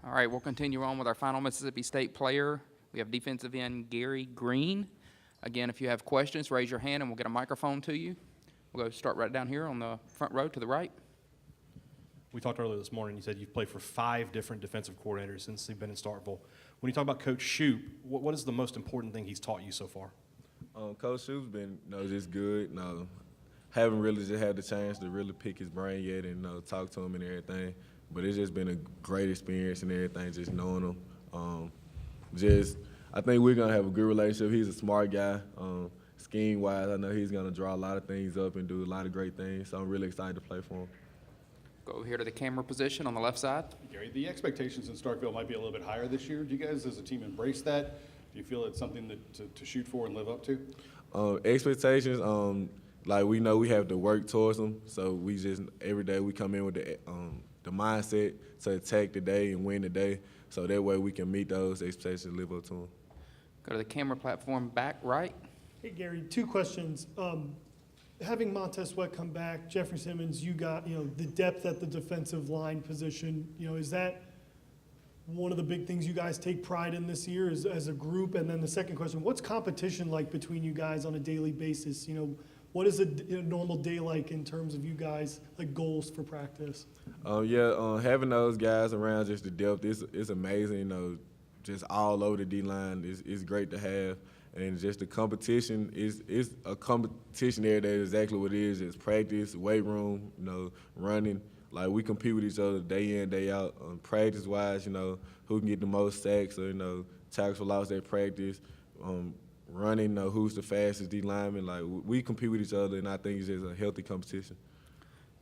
All right, we'll continue on with our final Mississippi State player. We have defensive end Gerri Green. Again, if you have questions, raise your hand and we'll get a microphone to you. We'll go start right down here on the front row to the right. We talked earlier this morning, you said you've played for 5 different defensive coordinators since you've been in Starkville. When you talk about Coach Shoup, what is the most important thing he's taught you so far? Coach Shoup's been, just good. Haven't really just had the chance to really pick his brain yet and talk to him and everything. But it's just been a great experience and everything, just knowing him. I think we're gonna have a good relationship. He's a smart guy. Scheme-wise, I know he's gonna draw a lot of things up and do a lot of great things. So I'm really excited to play for him. Go over here to the camera position on the left side. Gerri, the expectations in Starkville might be a little bit higher this year. Do you guys as a team embrace that? Do you feel it's something to shoot for and live up to? Expectations, like we know we have to work towards them. So we just, every day we come in with the mindset to attack the day and win the day. So that way we can meet those expectations and live up to them. Go to the camera platform back right. Hey, Gerri, 2 questions. Having Montez Sweat come back, Jeffrey Simmons, you got, the depth at the defensive line position. Is that one of the big things you guys take pride in this year as a group? And then the second question, what's competition like between you guys on a daily basis? What is a normal day like in terms of you guys, like goals for practice? Having those guys around, just the depth is amazing. Just all over the D-line is great to have. And just the competition is a competition there that is exactly what it is. It's practice, weight room, running. Like we compete with each other day in, day out. Practice-wise, who can get the most sacks or, tackles for loss at practice. Running, who's the fastest D lineman. Like we compete with each other, and I think it's just a healthy competition.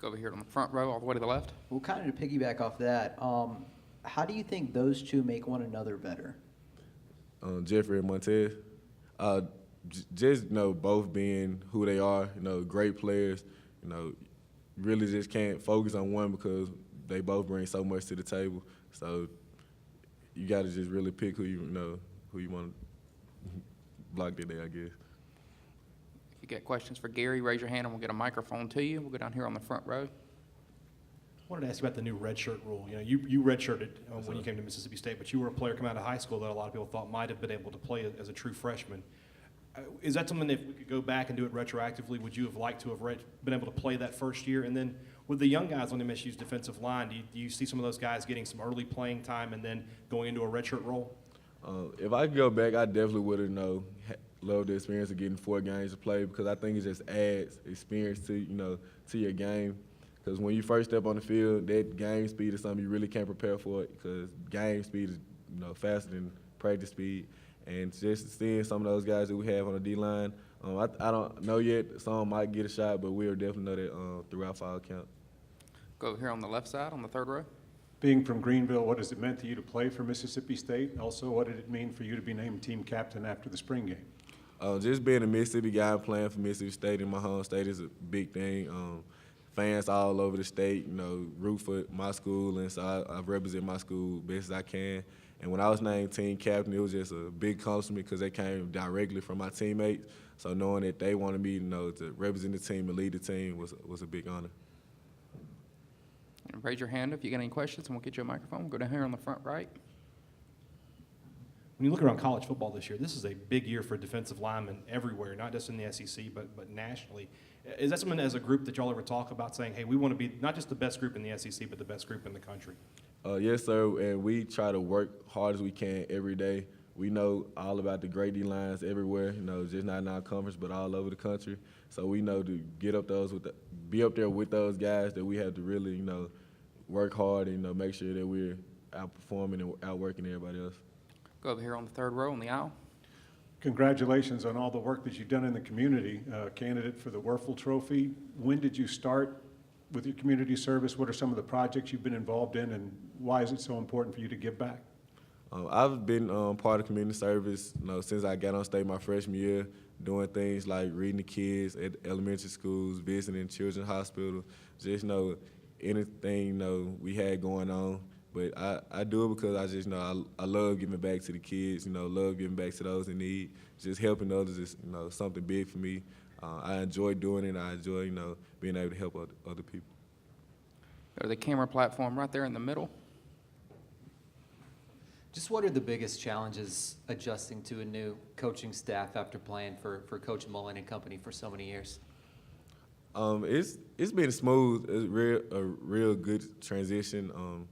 Go over here on the front row, all the way to the left. Well, kind of to piggyback off that, how do you think those two make one another better? Jeffrey and Montez. Both being who they are, great players, really just can't focus on one because they both bring so much to the table. So you got to just really pick who you want to block that day, I guess. If you get questions for Gerri, raise your hand and we'll get a microphone to you. We'll go down here on the front row. I wanted to ask you about the new redshirt rule. You redshirted when you came to Mississippi State, but you were a player coming out of high school that a lot of people thought might have been able to play as a true freshman. Is that something that if we could go back and do it retroactively, would you have liked to have been able to play that first year? And then with the young guys on MSU's defensive line, do you see some of those guys getting some early playing time and then going into a redshirt role? If I could go back, I definitely would have loved the experience of getting 4 games to play because I think it just adds experience to to your game. Because when you first step on the field, that game speed is something you really can't prepare for it because game speed is faster than practice speed. And just seeing some of those guys that we have on the D-line, I don't know yet. Some might get a shot, but we'll definitely know that throughout fall camp. Go over here on the left side on the third row. Being from Greenville, what has it meant to you to play for Mississippi State? Also, what did it mean for you to be named team captain after the spring game? Just being a Mississippi guy playing for Mississippi State in my home state is a big thing. Fans all over the state, root for my school, and so I represent my school best as I can. And when I was named team captain, it was just a big compliment because they came directly from my teammates. So knowing that they wanted me, to represent the team and lead the team was a big honor. And raise your hand if you got any questions, and we'll get you a microphone. We'll go down here on the front right. When you look around college football this year, this is a big year for defensive linemen everywhere, not just in the SEC, but nationally. Is that something as a group that y'all ever talk about saying, hey, we want to be not just the best group in the SEC, but the best group in the country? Yes, sir, and we try to work hard as we can every day. We know all about the great D-lines everywhere, just not in our conference, but all over the country. So we know to be up there with those guys that we have to really, work hard and, make sure that we're outperforming and outworking everybody else. Go over here on the third row on the aisle. Congratulations on all the work that you've done in the community. Candidate for the Werfel Trophy. When did you start with your community service? What are some of the projects you've been involved in, and why is it so important for you to give back? I've been part of community service since I got on state my freshman year, doing things like reading the kids at elementary schools, visiting children's hospitals, just anything we had going on. But I do it because I just I love giving back to the kids, love giving back to those in need. Just helping others is something big for me. I enjoy doing it. I enjoy being able to help other people. Go to the camera platform right there in the middle. Just what are the biggest challenges adjusting to a new coaching staff after playing for Coach Mullen and company for so many years? It's been smooth. It's a real good transition.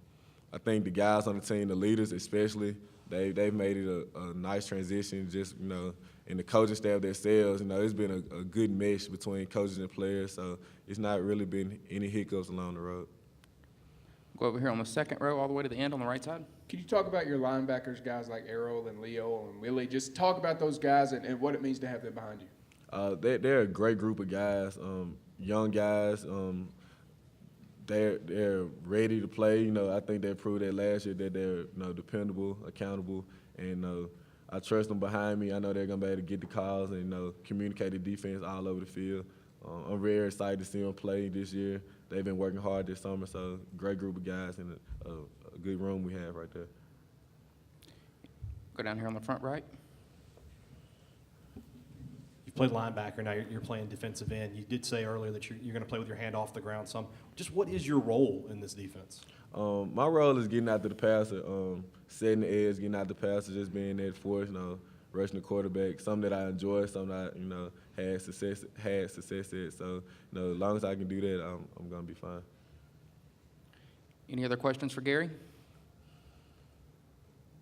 I think the guys on the team, the leaders especially, they've made it a nice transition. Just and the coaching staff themselves, it's been a good mesh between coaches and players. So it's not really been any hiccups along the road. Go over here on the second row, all the way to the end on the right side. Can you talk about your linebackers, guys like Errol and Leo and Willie? Just talk about those guys and what it means to have them behind you. They're a great group of guys, young guys. They're ready to play. I think they proved that last year that they're dependable, accountable, and I trust them behind me. I know they're gonna be able to get the calls and communicate the defense all over the field. I'm very excited to see them play this year. They've been working hard this summer, so great group of guys and a good room we have right there. Go down here on the front right. You've played linebacker, now you're playing defensive end. You did say earlier that you're going to play with your hand off the ground some. Just what is your role in this defense? My role is getting after the passer, setting the edge, getting out the passer, just being that force, rushing the quarterback, something that I enjoy, something I, had success at. So, as long as I can do that, I'm going to be fine. Any other questions for Gerri?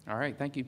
All right, thank you.